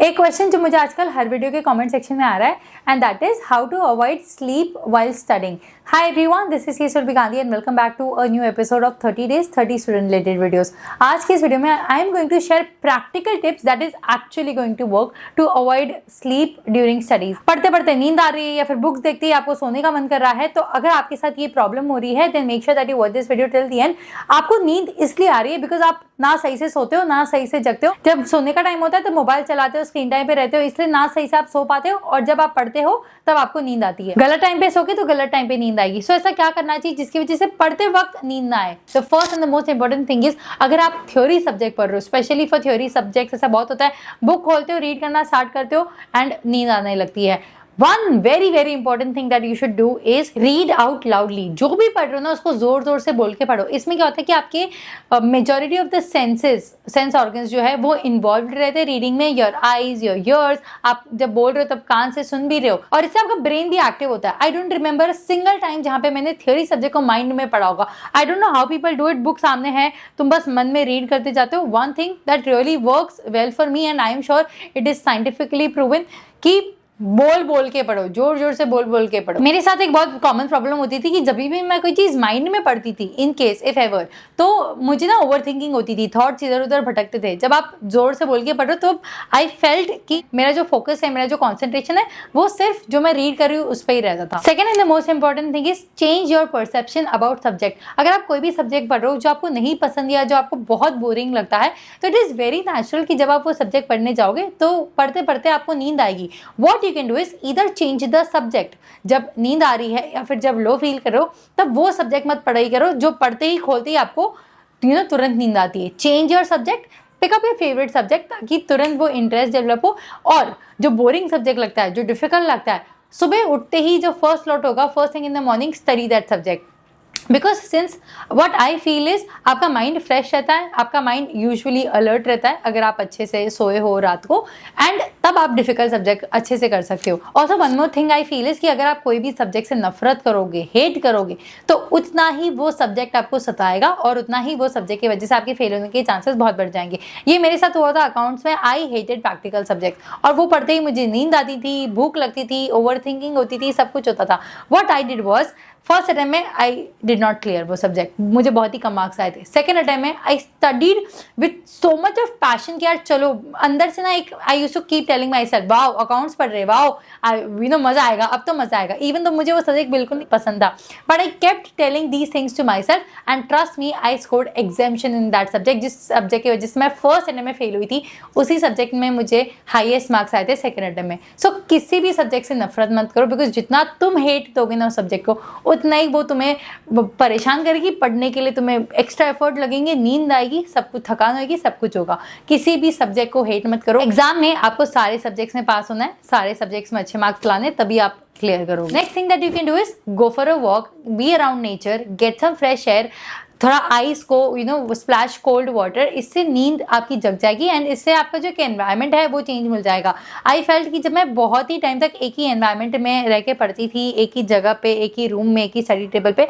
एक क्वेश्चन जो मुझे आजकल हर वीडियो के कमेंट सेक्शन में आ रहा है and that is how to avoid sleep while studying. Hi everyone, this is Surabhi Gandhi and welcome back to a new episode of 30 days 30 student related videos. आज की इस वीडियो में I am going to share practical tips that is actually going to work to avoid sleep during studies. पढ़ते पढ़ते नींद आ रही है या फिर बुक्स देखते ही आपको सोने का मन कर रहा है, तो अगर आपके साथ ये प्रॉब्लम हो रही है then make sure that you watch this video till the end. आपको नींद इसलिए आ रही है बिकॉज आप ना सही से सोते हो ना सही से जगते हो। जब सोने का टाइम होता है तो मोबाइल चलाते हो, स्क्रीन टाइम पे रहते हो, इसलिए ना सही से आप सो पाते हो और जब आप पढ़ते हो तब आपको नींद आती है। गलत टाइम पे सोगे तो गलत टाइम पे नींद आएगी। सो ऐसा क्या करना चाहिए जिसकी वजह से पढ़ते वक्त नींद ना आए? तो first and the most important thing is, अगर आप थ्योरी सब्जेक्ट पढ़ रहे हो, स्पेशली फॉर थ्योरी सब्जेक्ट ऐसा बहुत होता है, बुक खोलते हो, रीड करना स्टार्ट करते हो एंड नींद आने लगती है। One very very important thing that you should do is read out loudly। जो भी पढ़ रहे हो ना उसको जोर जोर से बोल के पढ़ो। इसमें क्या होता है कि आपके majority of the sense organs जो है वो इन्वॉल्व रहते हैं रीडिंग में। योर आईज, योर ईयर्स, आप जब बोल रहे हो तब कान से सुन भी रहे हो और इससे आपका ब्रेन भी एक्टिव होता है। I don't remember single time जहाँ पे मैंने थ्योरी सब्जेक्ट को माइंड में पढ़ा होगा। I don't know how people do it. Book सामने है, तुम बस मन में रीड करते जाते हो। One thing that really works well for me and I am sure it is scientifically proven कि बोल बोल के पढ़ो, जोर जोर से बोल बोल के पढ़ो। मेरे साथ एक बहुत कॉमन प्रॉब्लम होती थी कि जब भी मैं कोई चीज माइंड में पढ़ती थी, इन केस इफ एवर, तो मुझे ना ओवर थिंकिंग होती थी, थॉट्स इधर उधर भटकते थे। जब आप जोर से बोल के पढ़ो तो आई फेल्ट कि मेरा जो फोकस है, मेरा जो कॉन्सेंट्रेशन है वो सिर्फ जो मैं रीड कर रही हूँ उस पर ही रहता था। Second and the most important thing is change your perception about subject. अगर आप कोई भी सब्जेक्ट पढ़ रहे हो जो आपको नहीं पसंद या जो आपको बहुत बोरिंग लगता है, तो इट इज वेरी नेचुरल कि जब आप वो सब्जेक्ट पढ़ने जाओगे तो पढ़ते पढ़ते आपको नींद आएगी। What you can do is either change the subject. जब नींद आ रही है या फिर जब लो फील करो तब वो सब्जेक्ट मत पढ़ाई करो जो पढ़ते ही खोलते ही आपको तुरंत नींद आती है। Change your subject, pickup your favourite subject ताकि तुरंत वो इंटरेस्ट डेवलप हो। और जो बोरिंग सब्जेक्ट लगता है, जो डिफिकल्ट लगता है, सुबह उठते ही जो फर्स्ट स्लॉट होगा, first thing in the morning, study that subject. Because since what I feel is आपका माइंड फ्रेश रहता है, आपका माइंड यूजुअली अलर्ट रहता है अगर आप अच्छे से सोए हो रात को, एंड तब आप डिफिकल्ट सब्जेक्ट अच्छे से कर सकते हो। Also one more thing I feel is कि अगर आप कोई भी सब्जेक्ट से नफरत करोगे, हेट करोगे, तो उतना ही वो सब्जेक्ट आपको सताएगा और उतना ही वो सब्जेक्ट की वजह से आपके फेल होने के चांसेस बहुत बढ़ जाएंगे। ये मेरे साथ हुआ था अकाउंट्स में। आई हेटेड प्रैक्टिकल सब्जेक्ट और वो पढ़ते ही मुझे नींद आती थी, भूख लगती थी, ओवर थिंकिंग होती थी, सब कुछ होता था। What I did was, first attempt में आई डिड नॉट क्लियर वो सब्जेक्ट, मुझे बहुत ही कम मार्क्स आए थे। सेकेंड अटेम्प्ट में I studied with so much of passion कि यार चलो, अंदर से ना एक I used to keep telling myself, wow accounts पढ़ रहे, वाओ मजा आएगा, अब तो मजा आएगा। इवन तो मुझे वो सब्जेक्ट बिल्कुल नहीं पसंद था, but I kept telling these things to myself and trust me, I scored examination in that subject. जिस सब्जेक्ट की वजह से मैं फर्स्ट अटेम्प्ट में फेल हुई थी, उसी सब्जेक्ट में मुझे हाईएस्ट मार्क्स आए थे सेकेंड अटेम्प्ट में। सो किसी भी सब्जेक्ट से नफरत मत करो, बिकॉज जितना तुम हेट दोगे ना उस सब्जेक्ट को, उतना ही वो तुम्हें परेशान करेगी। पढ़ने के लिए तुम्हें एक्स्ट्रा एफर्ट लगेंगे, नींद आएगी, सब कुछ थकान होगी, सब कुछ होगा। किसी भी सब्जेक्ट को हेट मत करो। एग्जाम में आपको सारे सब्जेक्ट्स में पास होना है, सारे सब्जेक्ट्स में अच्छे मार्क्स लाने, तभी आप क्लियर करोगे। Next thing that you can do is go for a walk, be around nature, get some fresh air, थोड़ा आइस को स्प्लैश कोल्ड वाटर, इससे नींद आपकी जग जाएगी एंड इससे आपका जो एनवायरनमेंट है वो चेंज मिल जाएगा। आई फेल्ट कि जब मैं बहुत ही टाइम तक एक ही एनवायरनमेंट में रह के पढ़ती थी, एक ही जगह पे, एक ही रूम में, एक ही स्टडी टेबल पे,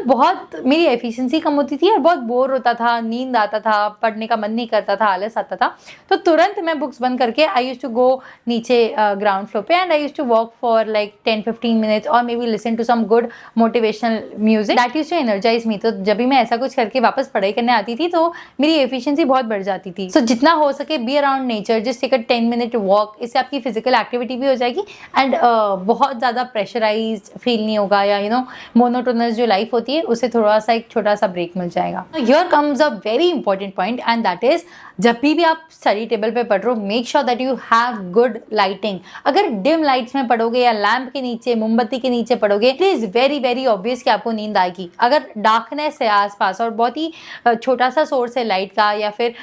बहुत मेरी एफिशिएंसी कम होती थी और बहुत बोर होता था, नींद आता था, पढ़ने का मन नहीं करता था, आलस आता था। तो तुरंत मैं बुक्स बंद करके आई यूज्ड टू गो नीचे ग्राउंड फ्लोर पे and I used to walk for like 10-15 minutes और maybe listen to some good motivational music that used to energise me. तो जब मैं ऐसा कुछ करके वापस पढ़ाई करने आती थी तो मेरी एफिशिएंसी बहुत बढ़ जाती थी। सो जितना हो सके be around nature, just take a 10 minute walk. इससे आपकी फिजिकल एक्टिविटी भी हो जाएगी एंड बहुत ज़्यादा प्रेशराइज्ड फील नहीं होगा, या मोनोटोनस जो लाइफ होती है उससे थोड़ा सा एक छोटा सा ब्रेक मिल जाएगा। Here comes a very important point and that is, जब भी आप स्टडी टेबल पे पढ़ रहे हो, make sure that you have good lighting. अगर डिम लाइट्स में पढ़ोगे या लैंप के नीचे, मोमबत्ती के नीचे पढ़ोगे, it is very very obvious कि आपको नींद आएगी। अगर डार्कनेस है आसपास और बहुत ही छोटा सा सोर्स है लाइट का, या फिर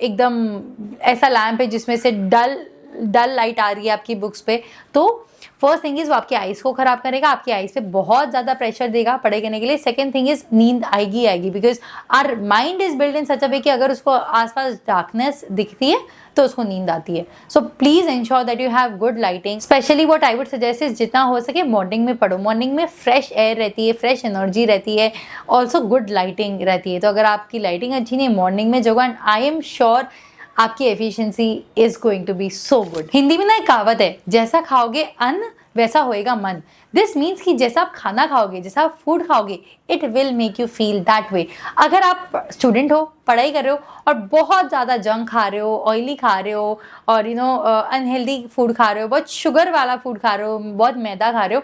एकदम ऐसा लैंप है जिसमें से डल लाइट आ रही है आपकी बुक्स पे, तो फर्स्ट थिंग इज वो आपकी आइज को खराब करेगा, आपकी आइज पे बहुत ज्यादा प्रेशर देगा पढ़ाई करने के लिए। सेकंड थिंग इज नींद आएगी because our mind is build in such a way कि अगर उसको आसपास डार्कनेस दिखती है तो उसको नींद आती है। So please ensure that you have good lighting. Specially what I would suggest is जितना हो सके मॉर्निंग में पढ़ो। मॉर्निंग में फ्रेश एयर रहती है, फ्रेश एनर्जी रहती है, ऑल्सो गुड लाइटिंग रहती है। तो अगर आपकी लाइटिंग अच्छी नहीं, मॉर्निंग में जगो, एंड आई एम श्योर आपकी efficiency is going to be so good. Hindi में ना एक कहावत है, जैसा खाओगे अन्न वैसा होएगा मन। दिस मीन्स कि जैसा आप खाना खाओगे, जैसा आप फूड खाओगे, it will make you feel that way. अगर आप स्टूडेंट हो, पढ़ाई कर रहे हो और बहुत ज़्यादा जंक खा रहे हो, ऑयली खा रहे हो और अनहेल्दी फूड खा रहे हो, बहुत शुगर वाला फूड खा रहे हो, बहुत मैदा खा रहे हो,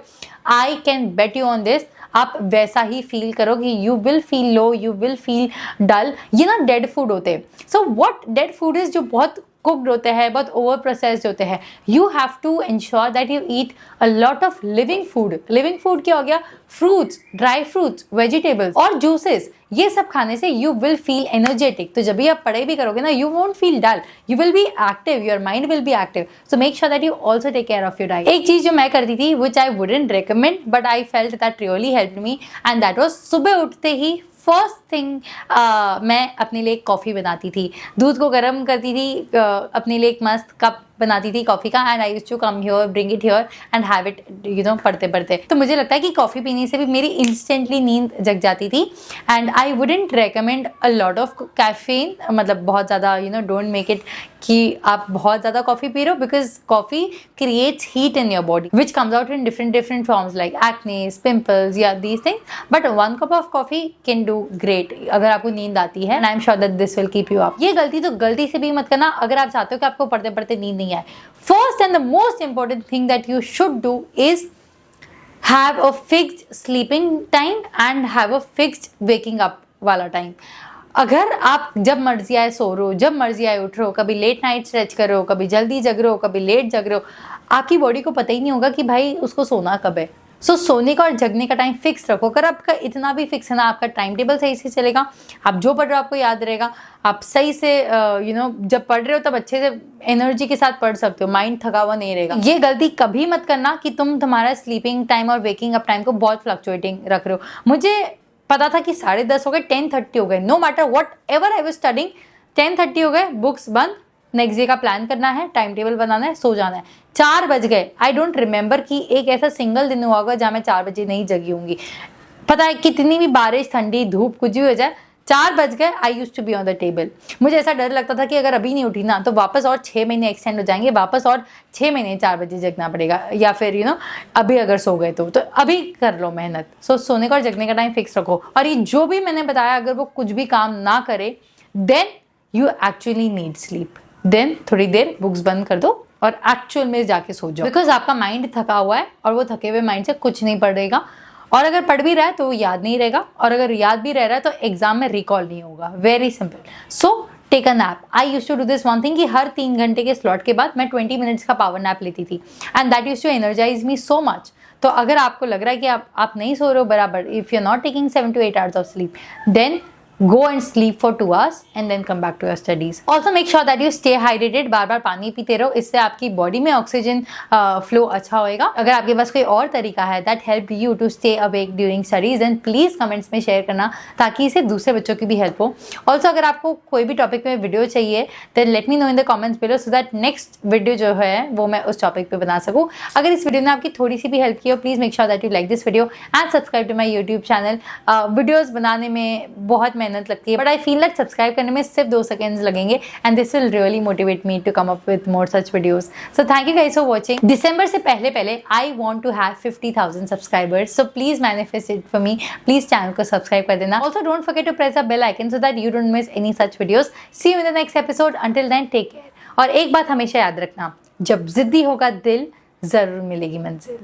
I can bet you on this, आप वैसा ही फील करोगे। You will feel low, you will feel dull. ये ना डेड फूड होते हैं। So what dead food is, जो बहुत कुक्ड होते हैं, बहुत ओवर प्रोसेस्ड होते हैं। You have to ensure that you eat a lot of living food. Living food क्या हो गया? फ्रूट्स, ड्राई फ्रूट्स, वेजिटेबल्स और जूसेस। ये सब खाने से यू विल फील एनर्जेटिक। तो जब भी आप पढ़ाई भी करोगे ना, you won't feel dull, you will be active, your mind will be active. So make sure that you also take care of your diet. एक चीज जो मैं करती थी, which I wouldn't recommend but I felt that really helped me, and that was सुबह उठते ही first thing मैं अपने लिए कॉफ़ी बनाती थी। दूध को गर्म करती थी, अपने लिए एक मस्त कप बनाती थी कॉफ़ी का, and I used to come here, bring it here and have it पढ़ते पढ़ते। तो मुझे लगता है कि कॉफ़ी पीने से भी मेरी इंस्टेंटली नींद जग जाती थी। And I wouldn't recommend a lot of caffeine, मतलब बहुत ज़्यादा डोंट मेक इट कि आप बहुत ज़्यादा कॉफ़ी पी रहे हो, because coffee creates heat in your body which comes out in different forms like acnes, pimples या these things. But 1 cup of coffee can do great अगर आपको नींद आती है, and I am sure that this will keep you up. ये गलती तो गलती से भी मत करना अगर आप चाहते हो कि आपको पढ़ते पढ़ते नींद नहीं आए। First and the most important thing that you should do is have a fixed sleeping time and have a fixed waking up वाला टाइम। अगर आप जब मर्जी आए सो रहे हो, जब मर्जी आए उठ रहे हो, कभी लेट नाइट स्ट्रेच कर रहे हो, कभी जल्दी जग रहे हो, कभी लेट जग रहे हो, आपकी बॉडी को पता ही नहीं होगा कि भाई उसको सोना कब है। सो सोने का और जगने का टाइम फिक्स रखो। अगर आपका इतना भी फिक्स है ना, आपका टाइम टेबल सही से चलेगा, आप जो पढ़ रहे हो आपको याद रहेगा, आप सही से जब पढ़ रहे हो तब अच्छे से एनर्जी के साथ पढ़ सकते हो, माइंड थका हुआ नहीं रहेगा। ये गलती कभी मत करना कि तुम तुम्हारा स्लीपिंग टाइम और वेकिंग अप टाइम को बहुत फ्लक्चुएटिंग रख रहे हो। मुझे पता था कि 10:30 हो गए, 10:30 हो गए, no matter whatever I was studying, 10:30 हो गए, बुक्स बंद, नेक्स्ट डे का प्लान करना है, टाइम टेबल बनाना है, सो जाना है। 4 बज गए, आई डोंट रिमेंबर कि एक ऐसा सिंगल दिन हुआ होगा जहाँ मैं 4 बजे नहीं जगी होंगी। पता है कितनी भी बारिश, ठंडी, धूप कुछ भी हो जाए, 4 बज गए, I used to be on the table. मुझे ऐसा डर लगता था कि अगर अभी नहीं उठी ना तो वापस और 6 महीने एक्सटेंड हो जाएंगे, वापस और 6 महीने 4 बजे जगना पड़ेगा, या फिर अभी अगर सो गए तो अभी कर लो मेहनत। सो सोने का और जगने का टाइम फिक्स रखो। और ये जो भी मैंने बताया, अगर वो कुछ भी काम ना करे, then you actually need sleep. Then थोड़ी देर बुक्स बंद कर दो और एक्चुअल में जाके सो जाओ, बिकॉज आपका माइंड थका हुआ है और वो थके हुए माइंड से कुछ नहीं पढ़ेगा, और अगर पढ़ भी रहा है तो वो याद नहीं रहेगा, और अगर याद भी रह रहा है तो एग्जाम में रिकॉल नहीं होगा। Very simple. So take a nap. I used to do this one thing कि हर 3 घंटे के स्लॉट के बाद मैं 20 मिनट्स का पावर नैप लेती थी, and that used to energise me so much. तो अगर आपको लग रहा है कि आप नहीं सो रहे हो बराबर, if you are not taking 7 to 8 hours of sleep, then go and sleep for 2 hours and then come back to your studies. Also make sure that you stay hydrated. बार बार पानी पीते रहो, इससे आपकी बॉडी में ऑक्सीजन फ्लो अच्छा होएगा। अगर आपके पास कोई और तरीका है that helped you to stay awake during studies, then please comments में शेयर करना ताकि इससे दूसरे बच्चों की भी हेल्प हो। ऑल्सो अगर आपको कोई भी टॉपिक में वीडियो चाहिए then let me know in the comments below so that next video जो है वो मैं उस टॉपिक पे बना सकूँ। अगर इस वीडियो ने आपकी थोड़ी सी भी हेल्प की हो, please make sure that you like this video and subscribe to my YouTube channel. Videos बनाने में बहुत मेहनत लगती है, but I feel that subscribe करने में सिर्फ 2 सेकेंड्स लगेंगे, and this will really motivate me to come up with more such videos. So thank you guys for watching. दिसंबर से पहले I want to have 50,000 subscribers, so please manifest it for me. Please channel को subscribe कर देना। Also don't forget to press the bell icon so that you don't miss any such videos. See you in the next episode. Until then take care. और एक बात हमेशा याद रखना, जब जिद्दी होगा दिल, जरूर मिलेगी मंजिल।